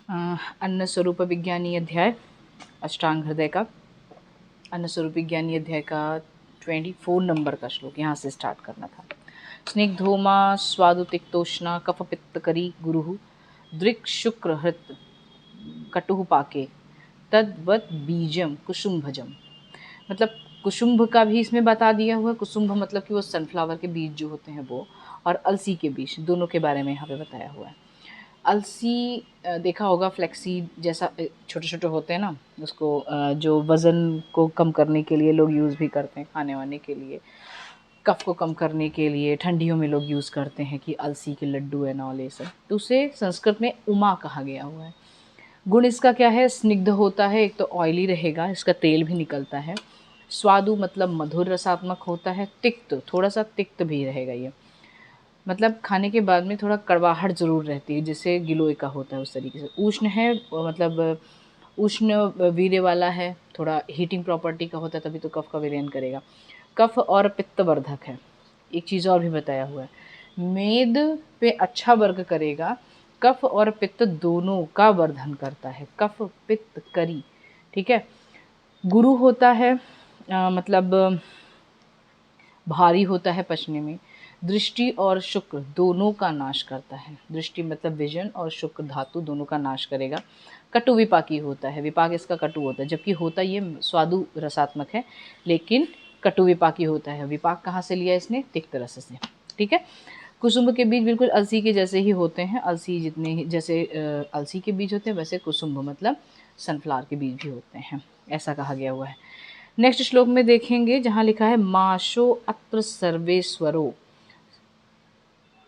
अन्न स्वरूप विज्ञानी अध्याय अष्टांग हृदय का अन्न स्वरूप विज्ञानी अध्याय का 24 नंबर का श्लोक यहाँ से स्टार्ट करना था। स्निग्धोमा स्वादुतिक्तोष्णा कफ पित्त करी गुरुः दृक् शुक्र हृत कटुः पाके तद्वत् बीजम कुसुम्भजम। मतलब कुसुम्भ का भी इसमें बता दिया हुआ है। कुसुम्भ मतलब कि वो सनफ्लावर के बीज जो होते हैं वो, और अलसी के बीज, दोनों के बारे में यहाँ पे बताया हुआ है। अलसी देखा होगा, फ्लैक्सीड जैसा छोटे छोटे होते हैं ना, उसको जो वज़न को कम करने के लिए लोग यूज़ भी करते हैं, खाने वाने के लिए, कफ को कम करने के लिए ठंडियों में लोग यूज़ करते हैं कि अलसी के लड्डू है ना, ये सब। तो उसे संस्कृत में उमा कहा गया हुआ है। गुण इसका क्या है? स्निग्ध होता है, एक तो ऑयली रहेगा, इसका तेल भी निकलता है। स्वादु मतलब मधुर रसात्मक होता है। तिक्त, थोड़ा सा तिक्त भी रहेगा ये, मतलब खाने के बाद में थोड़ा कड़वाहट ज़रूर रहती है, जैसे गिलोय का होता है उस तरीके से। उष्ण है, मतलब उष्ण वीर्य वाला है, थोड़ा हीटिंग प्रॉपर्टी का होता है, तभी तो कफ का विलयन करेगा। कफ और पित्तवर्धक है। एक चीज़ और भी बताया हुआ है, मेद पे अच्छा वर्क करेगा, कफ और पित्त दोनों का वर्धन करता है, कफ पित्त करी, ठीक है। गुरु होता है मतलब भारी होता है पचने में। दृष्टि और शुक्र दोनों का नाश करता है। दृष्टि मतलब विजन, और शुक्र धातु दोनों का नाश करेगा। कटु विपाकी होता है, विपाक इसका कटु होता है, जबकि होता ये स्वादु रसात्मक है, लेकिन कटु विपाकी होता है। विपाक कहाँ से लिया इसने? तिक्त रस से, ठीक है। कुसुम्भ के बीज बिल्कुल अलसी के जैसे ही होते हैं। अलसी जितने जैसे अलसी के बीज होते हैं, वैसे कुसुम्भ मतलब सनफ्लावर के बीज भी होते हैं, ऐसा कहा गया हुआ है। नेक्स्ट श्लोक में देखेंगे जहाँ लिखा है माशो अत्र सर्वेश्वरो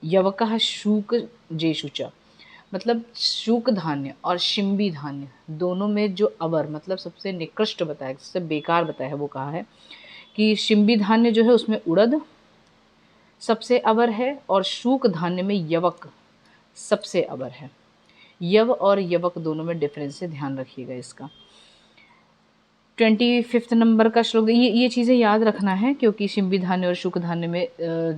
यवकः शूक जेशुच। मतलब शूक धान्य और शिम्बी धान्य दोनों में जो अवर मतलब सबसे निकृष्ट बताया, सबसे बेकार बताया है, वो कहा है कि शिम्बी धान्य जो है उसमें उड़द सबसे अवर है, और शूक धान्य में यवक सबसे अवर है। यव और यवक दोनों में डिफरेंस है, ध्यान रखिएगा इसका। 25 नंबर का श्लोक, ये चीज़ें याद रखना है, क्योंकि शिम्बी धान्य और शुक धान्य में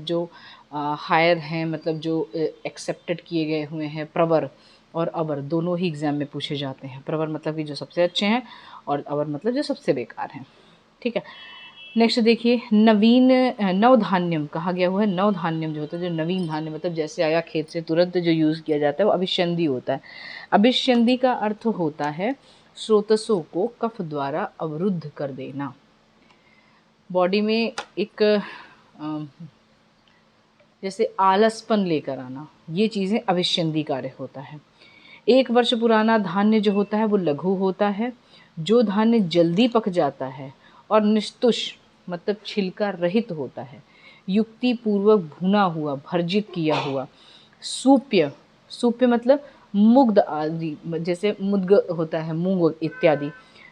जो हायर हैं, मतलब जो एक्सेप्टेड किए गए हुए हैं, प्रवर और अवर दोनों ही एग्जाम में पूछे जाते हैं। प्रवर मतलब कि जो सबसे अच्छे हैं, और अवर मतलब जो सबसे बेकार हैं, ठीक है। नेक्स्ट देखिए, नवीन नवधान्यम कहा गया हुआ है। नवधान्यम जो होता है, जो नवीन धान्य मतलब जैसे आया खेत से तुरंत जो यूज़ किया जाता है, वो अभिष्यंदी होता है। अभिष्यंदी का अर्थ होता है स्रोतसों को कफ द्वारा अवरुद्ध कर देना। बॉडी में एक जैसे आलसपन लेकर आना, ये चीज़ें अभिष्यंदी कार्य होता है। 1 वर्ष पुराना धान्य जो होता है वो लघु होता है। जो धान्य जल्दी पक जाता है और निस्तुष मतलब छिलका रहित होता है, युक्ति पूर्वक भुना हुआ, भर्जित किया हुआ। सूप्य, सूप्य मतलब मुग्ध आदि, जैसे मुद्ग होता है, मूंग इत्यादि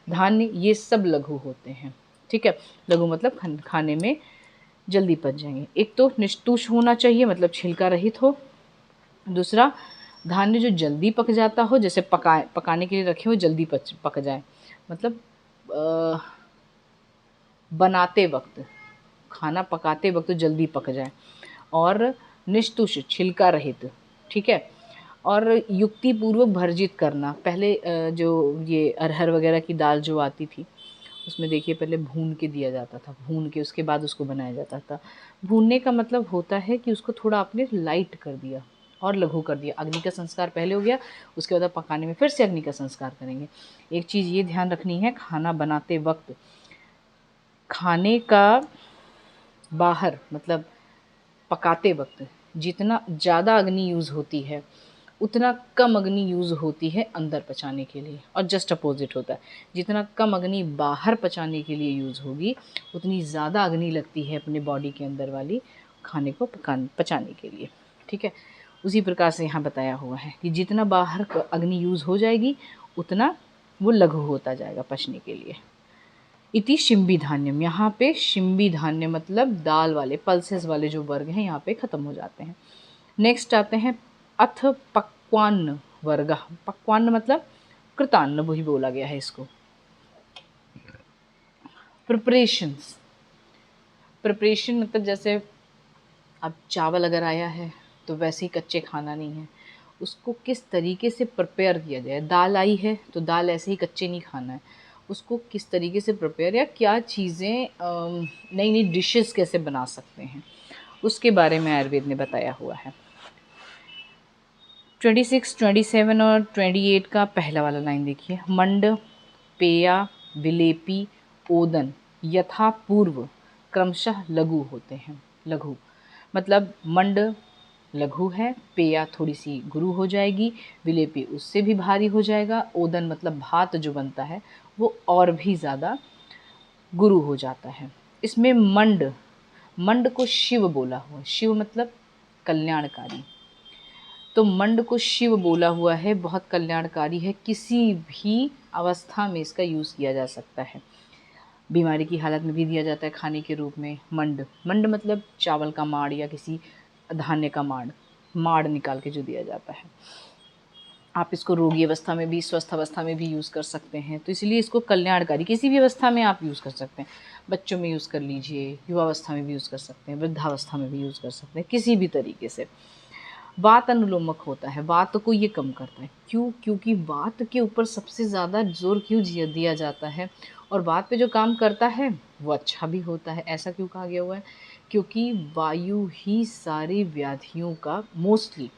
धान्य, ये सब लघु होते हैं, ठीक है। लघु मतलब खाने में जल्दी पच जाएंगे। एक तो निस्तुष होना चाहिए, मतलब छिलका रहित हो। दूसरा, धान्य जो जल्दी पक जाता हो, जैसे पकाने के लिए रखे हो, जल्दी पक जाए, मतलब बनाते वक्त, खाना पकाते वक्त जल्दी पक जाए। और निस्तुष छिलका रहित, ठीक है। और युक्ति पूर्वक भर्जित करना, पहले जो ये अरहर वगैरह की दाल जो आती थी, उसमें देखिए पहले भून के दिया जाता था, भून के उसके बाद उसको बनाया जाता था। भूनने का मतलब होता है कि उसको थोड़ा आपने लाइट कर दिया और लघु कर दिया। अग्नि का संस्कार पहले हो गया, उसके बाद पकाने में फिर से अग्नि का संस्कार करेंगे। एक चीज़ ये ध्यान रखनी है, खाना बनाते वक्त खाने का बाहर मतलब पकाते वक्त जितना ज़्यादा अग्नि यूज़ होती है, उतना कम अग्नि यूज़ होती है अंदर पचाने के लिए, और जस्ट अपोजिट होता है। जितना कम अग्नि बाहर पचाने के लिए यूज़ होगी, उतनी ज़्यादा अग्नि लगती है अपने बॉडी के अंदर वाली खाने को पचाने के लिए, ठीक है। उसी प्रकार से यहाँ बताया हुआ है कि जितना बाहर अग्नि यूज़ हो जाएगी, उतना वो लघु होता जाएगा पचने के लिए। इति शिम्बी धान्यम, यहाँ पे शिम्बी धान्य मतलब दाल वाले, पल्सेस वाले जो वर्ग हैं यहाँ पे ख़त्म हो जाते हैं। नेक्स्ट आते हैं अथ पक्वान्न वर्ग। पक्वान्न मतलब कृतान्न, वही बोला गया है इसको। प्रिपरेशंस, प्रिपरेशन मतलब जैसे अब चावल अगर आया है तो वैसे ही कच्चे खाना नहीं है, उसको किस तरीके से प्रिपेयर किया जाए। दाल आई है तो दाल ऐसे ही कच्चे नहीं खाना है, उसको किस तरीके से प्रिपेयर या क्या चीज़ें नई नई डिशेस कैसे बना सकते हैं, उसके बारे में आयुर्वेद ने बताया हुआ है। 26, 27 और 28 का पहला वाला लाइन देखिए। मंड, पेया, विलेपी, ओदन यथा पूर्व क्रमशः लघु होते हैं। लघु मतलब मंड लघु है, पेया थोड़ी सी गुरु हो जाएगी, विलेपी उससे भी भारी हो जाएगा, ओदन मतलब भात जो बनता है वो और भी ज़्यादा गुरु हो जाता है। इसमें मंड, मंड को शिव बोला हुआ, शिव मतलब कल्याणकारी, तो मंड को शिव बोला हुआ है, बहुत कल्याणकारी है, किसी भी अवस्था में इसका यूज़ किया जा सकता है। बीमारी की हालत में भी दिया जाता है खाने के रूप में मंड। मंड मतलब चावल का माड़ या किसी धान्य का माड़ निकाल के जो दिया जाता है। आप इसको रोगी अवस्था में भी, स्वस्थ अवस्था में भी यूज़ कर सकते हैं, तो इसलिए इसको कल्याणकारी किसी भी अवस्था में आप यूज़ कर सकते हैं। बच्चों में यूज़ कर लीजिए, युवावस्था में भी यूज़ कर सकते हैं, वृद्धावस्था में भी यूज़ कर सकते हैं, किसी भी तरीके से। वात अनुलोमक होता है, वात को ये कम करता है। क्यों? क्योंकि वात के ऊपर सबसे ज़्यादा जोर क्यों दिया जाता है, और वात पे जो काम करता है वो अच्छा भी होता है। ऐसा क्यों कहा गया हुआ है? क्योंकि वायु ही सारी व्याधियों का मोस्टली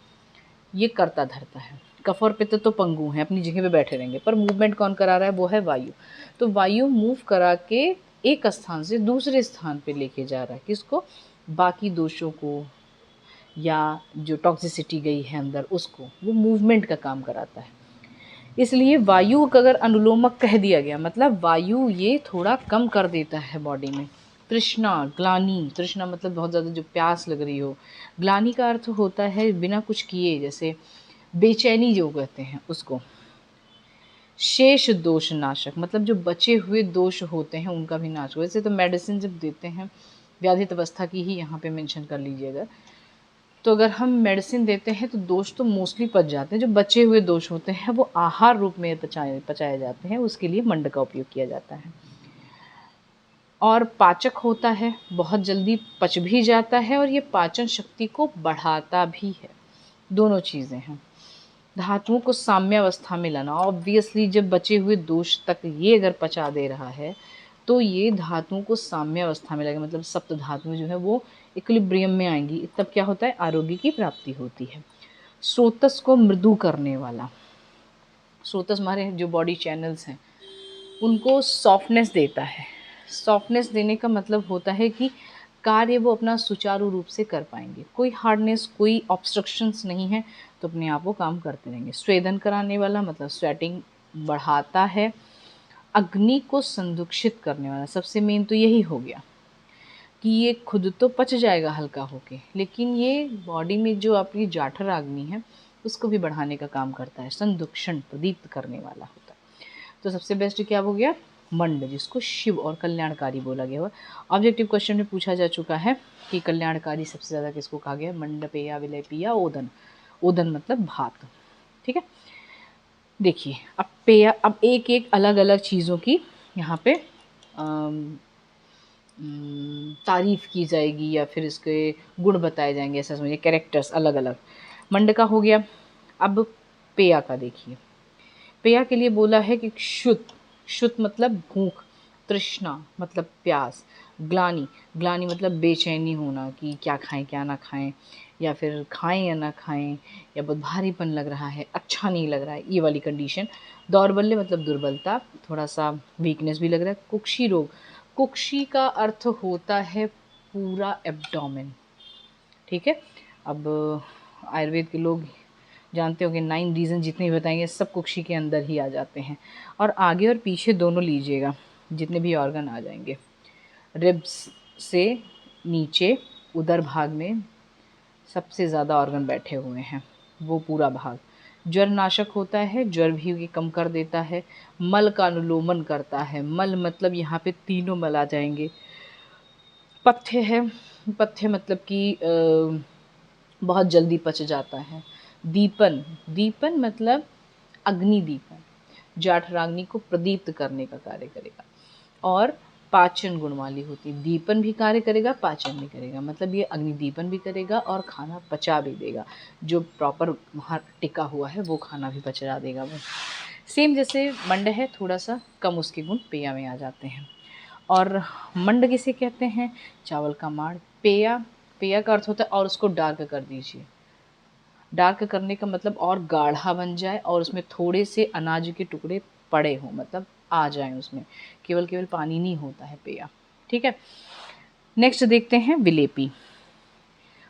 ये करता धरता है। कफ और पित्त तो पंगु हैं, अपनी जगह पे बैठे रहेंगे, पर मूवमेंट कौन करा रहा है? वो है वायु। तो वायु मूव करा के एक स्थान से दूसरे स्थान पे लेके जा रहा है, किसको? बाकी दोषों को, या जो टॉक्सिसिटी गई है अंदर उसको, वो मूवमेंट का काम कराता है। इसलिए वायु का अगर अनुलोमक कह दिया गया, मतलब वायु ये थोड़ा कम कर देता है बॉडी में। तृष्णा, ग्लानि, तृष्णा मतलब बहुत ज़्यादा जो प्यास लग रही हो। ग्लानि का अर्थ होता है बिना कुछ किए, जैसे बेचैनी जो कहते हैं उसको। शेष दोष नाशक मतलब जो बचे हुए दोष होते हैं उनका भी नाश हो। वैसे तो मेडिसिन जब देते हैं, व्याधित अवस्था की ही यहाँ पे मेंशन कर लीजिएगा, तो अगर हम मेडिसिन देते हैं तो दोष तो मोस्टली पच जाते हैं, जो बचे हुए दोष होते हैं वो आहार रूप में पचाए जाते हैं, उसके लिए मंड का उपयोग किया जाता है। और पाचक होता है, बहुत जल्दी पच भी जाता है और ये पाचन शक्ति को बढ़ाता भी है। दोनों चीज़ें हैं। धातुओं को साम्यावस्था में लाना, ऑब्वियसली जब बचे हुए दोष तक ये अगर पचा दे रहा है तो ये धातुओं को साम्यावस्था में लगेगा, मतलब सप्त धातुएं जो है वो इक्विलिब्रियम में आएंगी, तब क्या होता है? आरोग्य की प्राप्ति होती है। स्रोतस को मृदु करने वाला, स्रोतस हमारे जो बॉडी चैनल्स हैं उनको सॉफ्टनेस देता है। सॉफ्टनेस देने का मतलब होता है कि कार्य वो अपना सुचारू रूप से कर पाएंगे, कोई हार्डनेस, कोई ऑब्स्ट्रक्शंस नहीं है, तो अपने आप वो काम करते रहेंगे। स्वेदन कराने वाला मतलब स्वेटिंग बढ़ाता है। अग्नि को संदुक्षित करने वाला, सबसे मेन तो यही हो गया कि ये खुद तो पच जाएगा हल्का होके, लेकिन ये बॉडी में जो आपकी जाठर अग्नि है उसको भी बढ़ाने का काम करता है, संदुक्षण, प्रदीप्त करने वाला होता है। तो सबसे बेस्ट क्या हो गया? मंड, जिसको शिव और कल्याणकारी बोला गया हुआ। ऑब्जेक्टिव क्वेश्चन में पूछा जा चुका है कि कल्याणकारी सबसे ज़्यादा किसको कहा गया? मंड, पेया, विलेपी या ओदन। ओदन मतलब भात। ठीक है, देखिए अब पेया, अब एक एक अलग अलग चीज़ों की यहाँ पे तारीफ की जाएगी या फिर इसके गुण बताए जाएंगे, ऐसा समझिए, कैरेक्टर्स अलग अलग। मंड का हो गया। अब पेया का देखिए। पेया के लिए बोला है कि शुद्ध, शुद्ध मतलब भूख, तृष्णा मतलब प्यास, ग्लानि, ग्लानि मतलब बेचैनी होना कि क्या खाएं क्या ना खाएं, या फिर खाएं या ना खाएं, या बहुत भारीपन लग रहा है, अच्छा नहीं लग रहा है, ये वाली कंडीशन। दौर्बल्य मतलब दुर्बलता, थोड़ा सा वीकनेस भी लग रहा है। कुक्षी रोग, कुक्षी का अर्थ होता है पूरा एब्डोमेन। ठीक है, अब आयुर्वेद के लोग जानते होंगे 9 रीज़न जितने भी बताएंगे सब कुक्षी के अंदर ही आ जाते हैं, और आगे और पीछे दोनों लीजिएगा, जितने भी ऑर्गन आ जाएंगे, रिब्स से नीचे उदर भाग में सबसे ज़्यादा ऑर्गन बैठे हुए हैं, वो पूरा भाग। ज्वर नाशक होता है, ज्वर भी ये कम कर देता है। मल का अनुलोमन करता है, मल मतलब यहाँ पे तीनों मल आ जाएंगे। पथ्य है, पथ्य मतलब कि बहुत जल्दी पच जाता है। दीपन, दीपन मतलब अग्नि दीपन, जाठराग्नि को प्रदीप्त करने का कार्य करेगा। और पाचन गुण वाली होती है। दीपन भी कार्य करेगा, पाचन भी करेगा, मतलब ये अग्निदीपन भी करेगा और खाना पचा भी देगा। जो प्रॉपर वहाँ टिका हुआ है वो खाना भी पचा देगा वो। सेम जैसे मंड है, थोड़ा सा कम उसके गुण पेया में आ जाते हैं। और मंड किसे कहते हैं? चावल का माड़। पेया, पेया का अर्थ होता है और उसको डार्क कर दीजिए। डार्क करने का मतलब और गाढ़ा बन जाए और उसमें थोड़े से अनाज के टुकड़े पड़े हों, मतलब आ जाएं उसमें, केवल केवल पानी नहीं होता है पेया। ठीक है, नेक्स्ट देखते हैं विलेपी।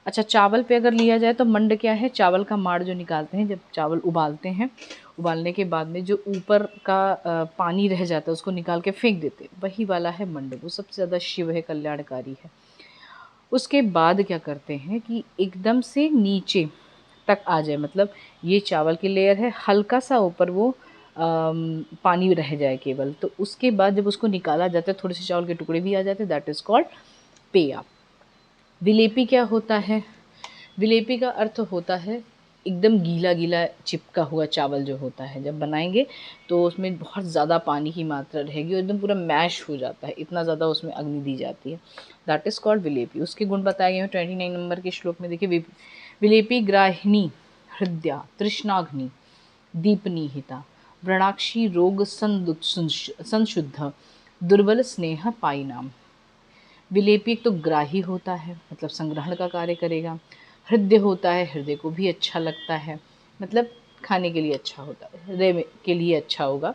अच्छा, चावल पे अगर लिया जाए तो मंड क्या है? चावल का माड़ जो निकालते हैं जब चावल उबालते हैं, उबालने के बाद में जो ऊपर का पानी रह जाता है उसको निकाल के फेंक देते हैं, वही वाला है मंड। वो सबसे ज़्यादा शिव है, कल्याणकारी है। उसके बाद क्या करते हैं कि एकदम से नीचे तक आ जाए, मतलब ये चावल की लेयर है, हल्का सा ऊपर वो पानी रह जाए केवल, तो उसके बाद जब उसको निकाला जाता है थोड़े से चावल के टुकड़े भी आ जाते हैं, दैट इज़ कॉल्ड पेया। विलेपी क्या होता है? विलेपी का अर्थ होता है एकदम गीला गीला चिपका हुआ चावल जो होता है, जब बनाएंगे तो उसमें बहुत ज़्यादा पानी की मात्रा रहेगी और एकदम पूरा मैश हो जाता है, इतना ज़्यादा उसमें अग्नि दी जाती है, दैट इज़ कॉल्ड विलेपी। उसके गुण बताए गए हैं 29 नंबर के श्लोक में। देखिए, विलेपी ग्राहिणी हृदया तृष्णाग्नि दीपनी हिता व्रणाक्षी रोग संशुद्ध दुर्बल स्नेह पाई नाम। विलेपी एक तो ग्राही होता है, मतलब संग्रहण का कार्य करेगा। हृदय होता है, हृदय को भी अच्छा लगता है, मतलब खाने के लिए अच्छा होता है, हृदय के लिए अच्छा होगा।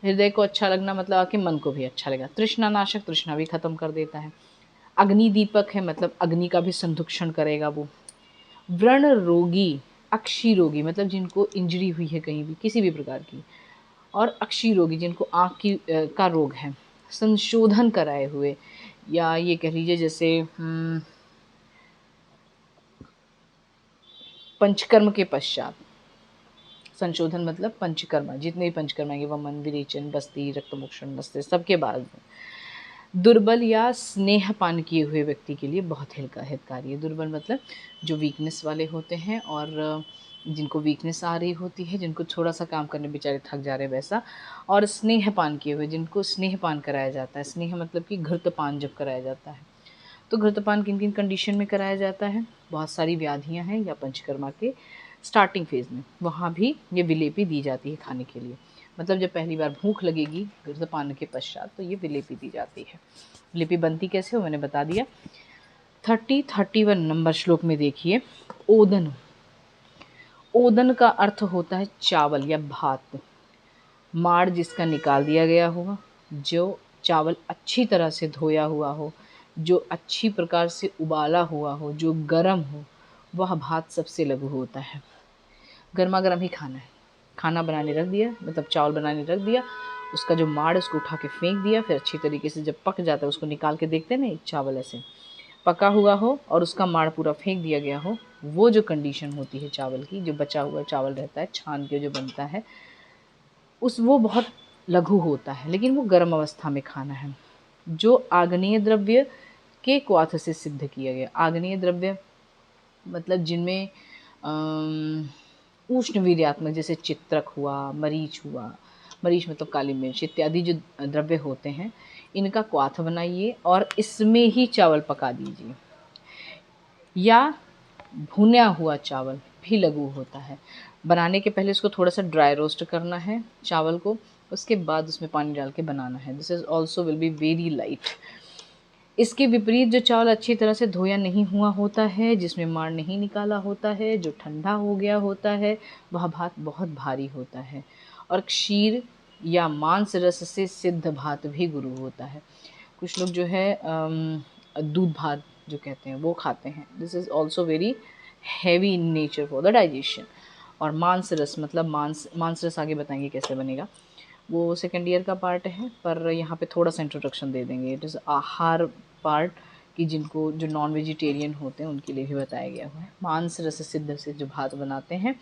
हृदय को अच्छा लगना मतलब आपके मन को भी अच्छा लगेगा। तृष्णा नाशक, तृष्णा भी खत्म कर देता है। अग्नि दीपक है, मतलब अग्नि का भी संरक्षण करेगा वो। व्रण रोगी, अक्षी रोगी मतलब जिनको इंजरी हुई है कहीं भी किसी भी प्रकार की, और अक्षी रोगी जिनको आँख की का रोग है, संशोधन कराए हुए, या ये कह लीजिए जैसे पंचकर्म के पश्चात। संशोधन मतलब पंचकर्मा, जितने भी पंचकर्म आएंगे, वमन, विरेचन, बस्ती, रक्तमोक्षण, बस्ते, सबके बाद। दुर्बल या स्नेह पान किए हुए व्यक्ति के लिए बहुत हितकारी है। दुर्बल मतलब जो वीकनेस वाले होते हैं और जिनको वीकनेस आ रही होती है, जिनको थोड़ा सा काम करने बेचारे थक जा रहे हैं वैसा। और स्नेह पान किए हुए, जिनको स्नेह पान कराया जाता है। स्नेह मतलब कि घृतपान जब कराया जाता है, तो घृतपान किन किन कंडीशन में कराया जाता है? बहुत सारी व्याधियां हैं या पंचकर्मा के स्टार्टिंग फेज में, वहाँ भी ये विलेपी दी जाती है खाने के लिए। मतलब जब पहली बार भूख लगेगी घृतपान के पश्चात, तो ये विलेपी दी जाती है। विलेपी बनती कैसे हो मैंने बता दिया। 31 नंबर श्लोक में देखिए, ओदन। ओदन का अर्थ होता है चावल या भात। माड़ जिसका निकाल दिया गया होगा, जो चावल अच्छी तरह से धोया हुआ हो, जो अच्छी प्रकार से उबाला हुआ हो, जो गर्म हो, वह भात सबसे लघु होता है। गर्मा गर्म ही खाना है। खाना बनाने रख दिया, मतलब चावल बनाने रख दिया, उसका जो माड़ उसको उठा के फेंक दिया, फिर अच्छी तरीके से जब पक जाता है उसको निकाल के देखते हैं ना, एक चावल ऐसे पका हुआ हो और उसका माड़ पूरा फेंक दिया गया हो, वो जो कंडीशन होती है चावल की, जो बचा हुआ चावल रहता है छान के जो बनता है, वो बहुत लघु होता है, लेकिन वो गर्म अवस्था में खाना है। जो आग्नेय द्रव्य के क्वाथ से सिद्ध किया गया। आग्नेय द्रव्य मतलब जिनमें उष्ण वीर्यात्मक, जैसे चित्रक हुआ, मरीच हुआ, मरीच मतलब काली मिर्च इत्यादि जो द्रव्य होते हैं, इनका क्वाथ बनाइए और इसमें ही चावल पका दीजिए। या भुना हुआ चावल भी लघु होता है। बनाने के पहले उसको थोड़ा सा ड्राई रोस्ट करना है चावल को, उसके बाद उसमें पानी डाल के बनाना है। This is also will be very light. इसके विपरीत जो चावल अच्छी तरह से धोया नहीं हुआ होता है, जिसमें माड़ नहीं निकाला होता है, जो ठंडा हो गया होता है, वह भात बहुत भारी होता है। और क्षीर या मांस रस से सिद्ध भात भी गुरु होता है। कुछ लोग जो है दूध भात जो कहते हैं वो खाते हैं। This is also very heavy in nature for the digestion. और मांस रस मतलब मांस रस आगे बताएंगे कैसे बनेगा, वो सेकेंड ईयर का पार्ट है, पर यहाँ पे थोड़ा सा इंट्रोडक्शन दे देंगे। इट इज़ आहार पार्ट कि जिनको जो नॉन वेजिटेरियन होते हैं उनके लिए भी बताया गया हुआ है। मांस रस सिद्ध से जो भात बनाते हैं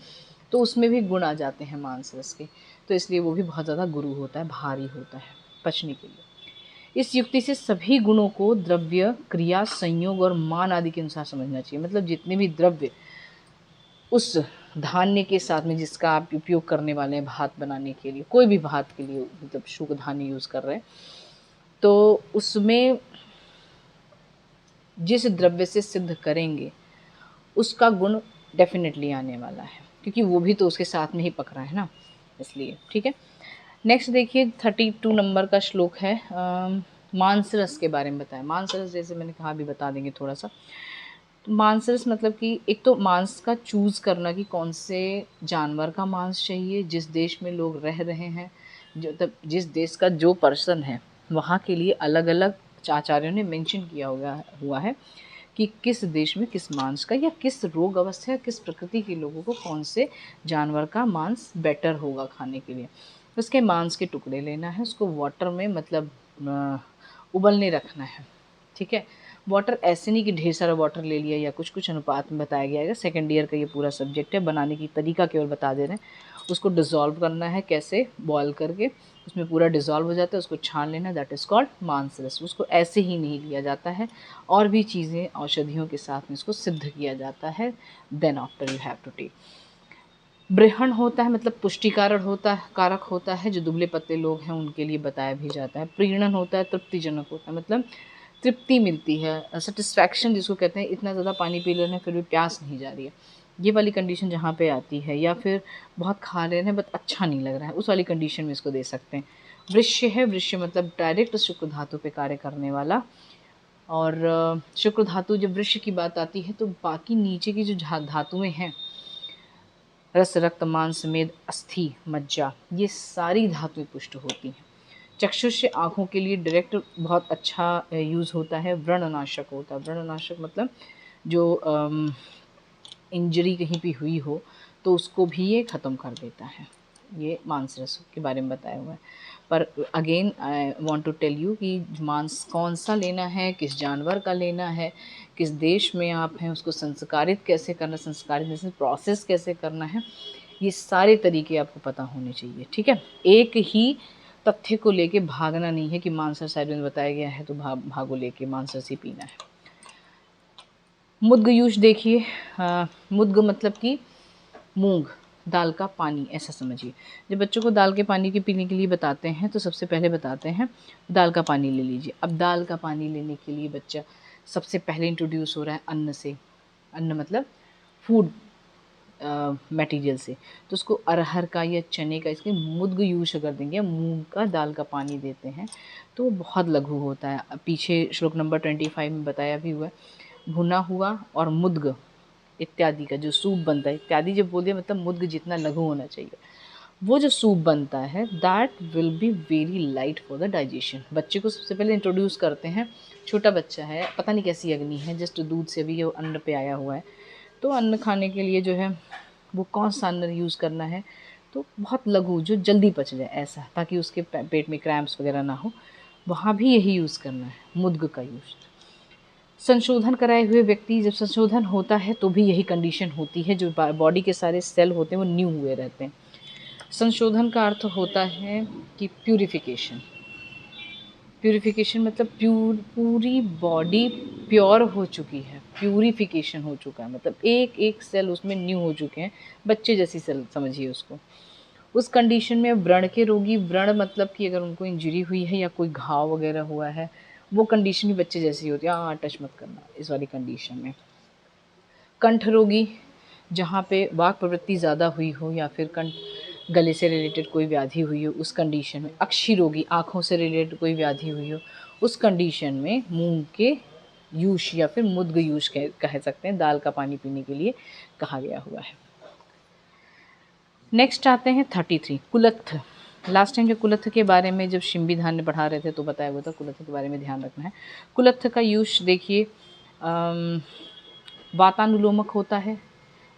तो उसमें भी गुण आ जाते हैं मांस रस के, तो इसलिए वो भी बहुत ज़्यादा गुरु होता है, भारी होता है पचने के लिए। इस युक्ति से सभी गुणों को द्रव्य, क्रिया, संयोग और मान आदि के अनुसार समझना चाहिए। मतलब जितने भी द्रव्य उस धान्य के साथ में जिसका आप उपयोग करने वाले हैं भात बनाने के लिए, कोई भी भात के लिए, मतलब शुद्ध धान्य यूज़ कर रहे हैं, तो उसमें जिस द्रव्य से सिद्ध करेंगे उसका गुण डेफिनेटली आने वाला है, क्योंकि वो भी तो उसके साथ में ही पक रहा है ना, इसलिए। ठीक है, नेक्स्ट देखिए 32 नंबर का श्लोक है। मांसरस के बारे में बताया। मांसरस जैसे मैंने कहा अभी बता देंगे थोड़ा सा। तो मांसरस मतलब कि एक तो मांस का चूज़ करना कि कौन से जानवर का मांस चाहिए, जिस देश में लोग रह रहे हैं, जो तब जिस देश का जो पर्सन है वहाँ के लिए अलग अलग आचार्यों ने मेंशन किया हुआ है कि किस देश में किस मांस का या किस रोग अवस्था, किस प्रकृति के लोगों को कौन से जानवर का मांस बेटर होगा खाने के लिए। उसके मांस के टुकड़े लेना है, उसको वाटर में मतलब उबलने रखना है। ठीक है, वाटर ऐसे नहीं कि ढेर सारा वाटर ले लिया या कुछ कुछ अनुपात में बताया गया है। सेकेंड ईयर का ये पूरा सब्जेक्ट है, बनाने की तरीका केवल बता दे रहे हैं। उसको डिज़ोल्व करना है, कैसे बॉयल करके उसमें पूरा डिज़ोल्व हो जाता है, उसको छान लेना, दैट इज़ कॉल्ड मांसरस। उसको ऐसे ही नहीं लिया जाता है, और भी चीज़ें औषधियों के साथ में इसको सिद्ध किया जाता है। Then after you have to take. बृहण होता है मतलब पुष्टिकारक होता है, जो दुबले पतले लोग हैं उनके लिए बताया भी जाता है। प्रीणन होता है, तृप्तिजनक होता है, मतलब तृप्ति मिलती है, सेटिस्फैक्शन जिसको कहते हैं, इतना ज़्यादा पानी पी ले रहे हैं फिर भी प्यास नहीं जा रही है, ये वाली कंडीशन जहाँ पे आती है। या फिर बहुत खा रहे हैं बट अच्छा नहीं लग रहा है, उस वाली कंडीशन में इसको दे सकते हैं। वृश्य है, वृश्य मतलब डायरेक्ट शुक्र धातु पे कार्य करने वाला। और शुक्र धातु जब वृश्य की बात आती है तो बाकी नीचे की जो धातुएं हैं, रस, रक्त, मांस, मेद, अस्थि, मज्जा, ये सारी धातुएं पुष्ट होती हैं। चक्षुष आँखों के लिए डायरेक्ट बहुत अच्छा यूज़ होता है। व्रणनाशक होता है। व्रणनाशक मतलब जो इंजरी कहीं भी हुई हो तो उसको भी ये ख़त्म कर देता है। ये मांसरस के बारे में बताया हुआ है। पर again I want to tell you कि मांस कौन सा लेना है, किस जानवर का लेना है, किस देश में आप हैं, उसको संस्कारित कैसे करना, संस्कारित जैसे प्रोसेस कैसे करना है, ये सारे तरीके आपको पता होने चाहिए। ठीक है, एक ही तथ्य को लेके भागना नहीं है कि मांसर साइड में बताया गया है तो भागो लेके मांसरस ही पीना है। मुद्गयूष देखिए, मुद्ग मतलब कि मूंग दाल का पानी, ऐसा समझिए। जब बच्चों को दाल के पानी के पीने के लिए बताते हैं तो सबसे पहले बताते हैं दाल का पानी ले लीजिए। अब दाल का पानी लेने के लिए बच्चा सबसे पहले इंट्रोड्यूस हो रहा है अन्न से। अन्न मतलब फूड मटेरियल से, तो उसको अरहर का या चने का, इसके मुद्ग यूज अगर देंगे, मूंग का दाल का पानी देते हैं तो बहुत लघु होता है। पीछे श्लोक नंबर 25 में बताया भी हुआ है। भुना हुआ और मुद्ग इत्यादि का जो सूप बनता है, इत्यादि जब बोल दिया मतलब मुद्ग जितना लघु होना चाहिए, वो जो सूप बनता है that will be very light for the digestion. बच्चे को सबसे पहले इंट्रोड्यूस करते हैं, छोटा बच्चा है, पता नहीं कैसी अग्नि है, जस्ट दूध से भी ये अन्न पे आया हुआ है, तो अन्न खाने के लिए जो है वो कौन सा अन्न यूज़ करना है, तो बहुत लघु जो जल्दी पच जाए ऐसा, ताकि उसके पेट में क्रैम्प्स वगैरह ना हो, वहाँ भी यही यूज़ करना है, मुद्ग का यूज़। संशोधन कराए हुए व्यक्ति, जब संशोधन होता है तो भी यही कंडीशन होती है, जो बॉडी के सारे सेल होते हैं वो न्यू हुए रहते हैं। संशोधन का अर्थ होता है कि प्यूरिफिकेशन। प्यूरिफिकेशन मतलब पूरी बॉडी प्योर हो चुकी है, प्यूरिफिकेशन हो चुका है, मतलब एक एक सेल उसमें न्यू हो चुके हैं, बच्चे जैसी सेल समझिए उसको। उस कंडीशन में व्रण के रोगी, व्रण मतलब कि अगर उनको इंजरी हुई है या कोई घाव वगैरह हुआ है, वो कंडीशन भी बच्चे जैसी होती है, हाँ टच मत करना इस वाली कंडीशन में। कंठ रोगी, जहाँ पे वाक प्रवृत्ति ज़्यादा हुई हो या फिर कंठ गले से रिलेटेड कोई व्याधि हुई हो, उस कंडीशन में। अक्षी रोगी, आँखों से रिलेटेड कोई व्याधि हुई हो, उस कंडीशन में मूंग के यूश या फिर मुद्ग यूश कह सकते हैं, दाल का पानी पीने के लिए कहा गया हुआ है। नेक्स्ट आते हैं 33 कुलत्थ। लास्ट टाइम जो कुलत्थ के बारे में जब शिंबी धान्य पढ़ा रहे थे तो बताया हुआ था, कुलत्थ के बारे में ध्यान रखना है। कुलत्थ का यूश देखिए, वातानुलोमक होता है,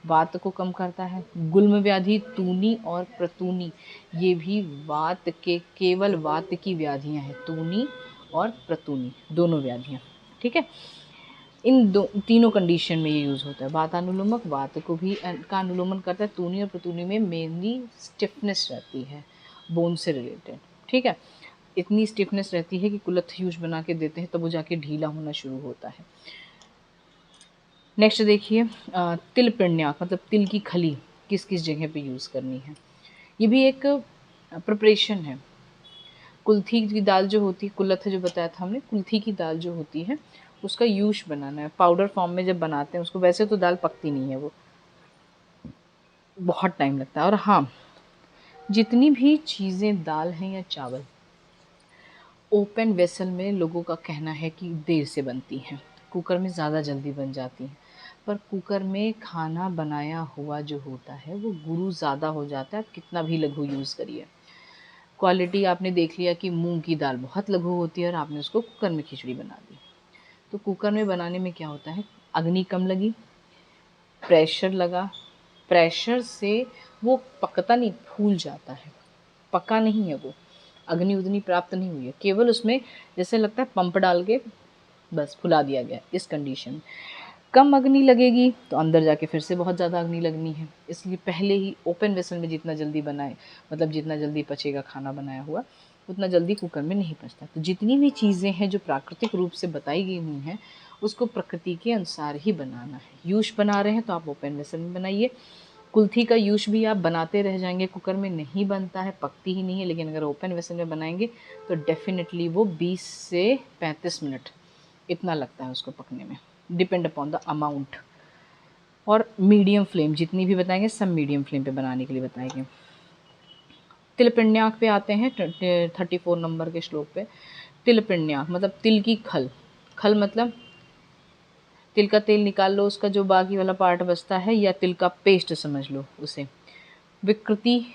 वात को कम करता है। गुल्म व्याधि, तूनी और प्रतूनी, ये भी वात के, केवल वात की व्याधियां हैं, तूनी और प्रतूनी दोनों व्याधियां। ठीक है, इन तीनों कंडीशन में ये यूज़ होता है। वातानुलोमक वात को भी का अनुलोमन करता है। तूनी और प्रतूनी में मेनली स्टिफनेस रहती है, बोन से रिलेटेड। ठीक है, इतनी स्टिफनेस रहती है कि कुलत्थ यूज बना के देते हैं तब वो जाके ढीला होना शुरू होता है। नेक्स्ट देखिए, तिल पिण्याक मतलब तिल की खली किस किस जगह पे यूज़ करनी है, ये भी एक प्रिपरेशन है। कुल्थी की दाल जो होती है, कुल्लथ जो बताया था हमने, कुल्थी की दाल जो होती है उसका यूश बनाना है। पाउडर फॉर्म में जब बनाते हैं उसको, वैसे तो दाल पकती नहीं है, वो बहुत टाइम लगता है। और हाँ, जितनी भी चीज़ें दाल हैं या चावल, ओपन वेसल में लोगों का कहना है कि देर से बनती हैं, कुकर में ज़्यादा जल्दी बन जाती हैं। पर कुकर में खाना बनाया हुआ जो होता है वो गुरु ज़्यादा हो जाता है, आप कितना भी लघु यूज़ करिए। क्वालिटी आपने देख लिया कि मूंग की दाल बहुत लघु होती है और आपने उसको कुकर में खिचड़ी बना दी। तो कुकर में बनाने में क्या होता है, अग्नि कम लगी, प्रेशर लगा, प्रेशर से वो पकता नहीं, फूल जाता है, पका नहीं है वो, अग्नि उतनी प्राप्त नहीं हुई है, केवल उसमें जैसे लगता है पंप डाल के बस फुला दिया गया। इस कंडीशन में कम अग्नि लगेगी तो अंदर जाके फिर से बहुत ज़्यादा अग्नि लगनी है, इसलिए पहले ही ओपन वेसल में जितना जल्दी बनाए, मतलब जितना जल्दी पचेगा खाना बनाया हुआ, उतना जल्दी कुकर में नहीं पचता। तो जितनी भी चीज़ें हैं जो प्राकृतिक रूप से बताई गई हुई हैं उसको प्रकृति के अनुसार ही बनाना है। यूश बना रहे हैं तो आप ओपन वेसल में बनाइए। कुल्थी का यूश भी आप बनाते रह जाएंगे, कुकर में नहीं बनता है, पकती ही नहीं है, लेकिन अगर ओपन वेसल में बनाएंगे तो डेफिनेटली वो 20 से 35 मिनट इतना लगता है उसको पकने में, डिपेंड अपॉन द अमाउंट। और मीडियम फ्लेम जितनी भी बताएंगे सब मीडियम फ्लेम पे बनाने के लिए बताएंगे। तिलपिण्याक पे आते हैं 34 नंबर के श्लोक पे। तिलपिण्याक मतलब तिल की खल, खल मतलब तिल का तेल निकाल लो, उसका जो बाकी वाला पार्ट बचता है, या तिल का पेस्ट समझ लो उसे। विकृति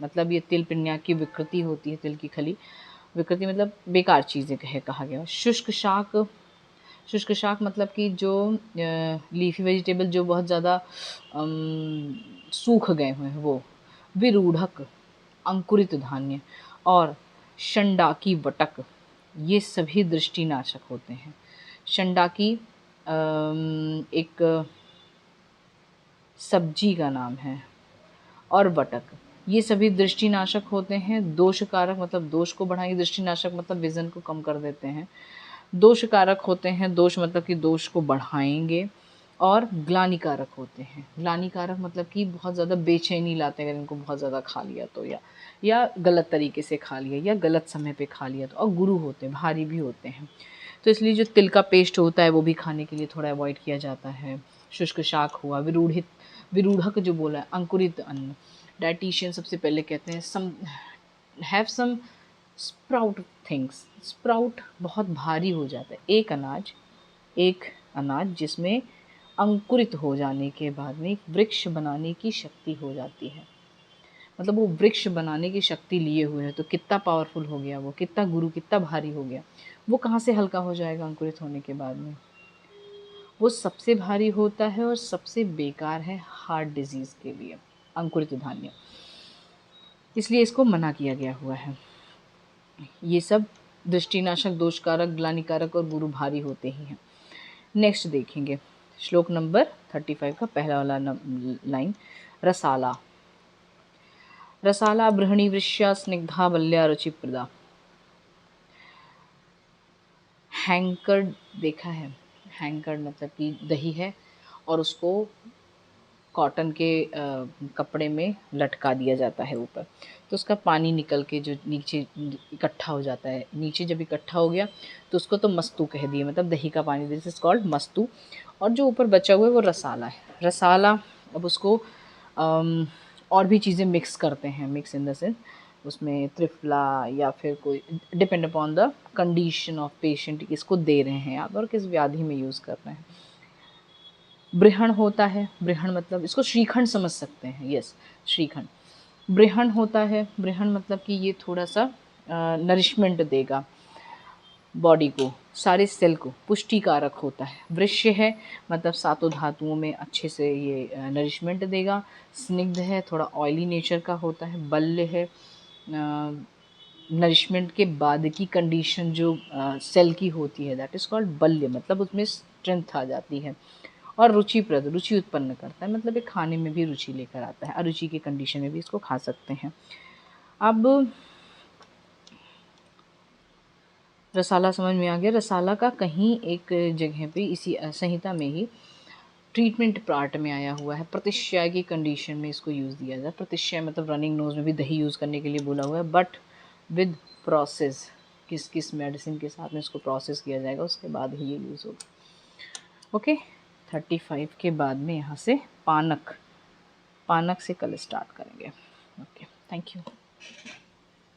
मतलब ये तिल पिण्याक की विकृति होती है, तिल की खली। विकृति मतलब बेकार चीज़ें कहा गया। शुष्क शाक, शुष्क शाक मतलब कि जो लीफी वेजिटेबल जो बहुत ज़्यादा सूख गए हुए हैं वो। विरूढ़क अंकुरित धान्य और शंडाकी वटक, ये सभी दृष्टिनाशक होते हैं। शंडाकी एक सब्जी का नाम है, और वटक, ये सभी दृष्टिनाशक होते हैं। दोषकारक मतलब दोष को बढ़ाएंगे, दृष्टिनाशक मतलब विज़न को कम कर देते हैं। दोषकारक होते हैं, दोष मतलब कि दोष को बढ़ाएंगे। और ग्लानिकारक होते हैं, ग्लानिकारक मतलब कि बहुत ज़्यादा बेचैनी लाते हैं अगर इनको बहुत ज़्यादा खा लिया तो, या गलत तरीके से खा लिया या गलत समय पे खा लिया तो। और गुरु होते हैं, भारी भी होते हैं। तो इसलिए जो तिल का पेस्ट होता है वो भी खाने के लिए थोड़ा अवॉइड किया जाता है। शुष्क शाक हुआ, विरूढ़क जो बोला है अंकुरित अन्न। डाइटिशियन सबसे पहले कहते हैं have some sprout things. Sprout बहुत भारी हो जाता है, एक अनाज जिसमें अंकुरित हो जाने के बाद में एक वृक्ष बनाने की शक्ति हो जाती है, मतलब वो वृक्ष बनाने की शक्ति लिए हुए है, तो कितना पावरफुल हो गया वो, कितना गुरु, कितना भारी हो गया। वो कहाँ से हल्का हो जाएगा अंकुरित होने के बाद में? वो सबसे भारी होता है और सबसे बेकार है हार्ट डिजीज़ के लिए अंकुरित धान्य, इसलिए इसको मना किया गया हुआ है। ये सब दृष्टिनाशक, दोषकारक, ग्लानिकारक और गुरु भारी होते ही हैं। नेक्स्ट देखेंगे श्लोक नंबर 35 का पहला वाला लाइन। रसाला, रसाला बृहणी वृष्या स्निग्धा बल्या रुचिप्रदा। हैंकर्ड देखा है, हैंकर्ड मतलब कि दही है और उसको कॉटन के कपड़े में लटका दिया जाता है ऊपर, तो उसका पानी निकल के जो नीचे इकट्ठा हो जाता है। नीचे जब इकट्ठा हो गया तो उसको तो मस्तू कह दिए, मतलब दही का पानी, दिस इज कॉल्ड मस्तू। और जो ऊपर बचा हुआ है वो रसाला है। रसाला, अब उसको और भी चीज़ें मिक्स करते हैं, मिक्स इन द सेंस उसमें त्रिफला या फिर कोई, depend upon the condition of patient, किसको दे रहे हैं आप और किस व्याधि में यूज़ कर रहे हैं। बृहण होता है, बृहण मतलब इसको श्रीखंड समझ सकते हैं, यस श्रीखंड। बृहण होता है, बृहण मतलब कि ये थोड़ा सा नरिशमेंट देगा बॉडी को, सारे सेल को, पुष्टिकारक होता है। वृष्य है मतलब सातों धातुओं में अच्छे से ये नरिशमेंट देगा। स्निग्ध है, थोड़ा ऑयली नेचर का होता है। बल्य है, नरिशमेंट के बाद की कंडीशन जो सेल की होती है, दैट इज़ कॉल्ड बल्य, मतलब उसमें स्ट्रेंथ आ जाती है। और रुचिप्रद, रुचि उत्पन्न करता है, मतलब ये खाने में भी रुचि लेकर आता है। अरुचि की कंडीशन में भी इसको खा सकते हैं। अब रसाला समझ में आ गया। रसाला का कहीं एक जगह पे इसी संहिता में ही ट्रीटमेंट पार्ट में आया हुआ है, प्रतिशय की कंडीशन में इसको यूज़ दिया जाए। प्रतिशय मतलब रनिंग नोज में भी दही यूज़ करने के लिए बोला हुआ है, बट विद प्रोसेस, किस किस मेडिसिन के साथ में इसको प्रोसेस किया जाएगा, उसके बाद ही ये यूज़ होगा। ओके, 35 के बाद में यहाँ से पानक से कल स्टार्ट करेंगे। Okay, thank you.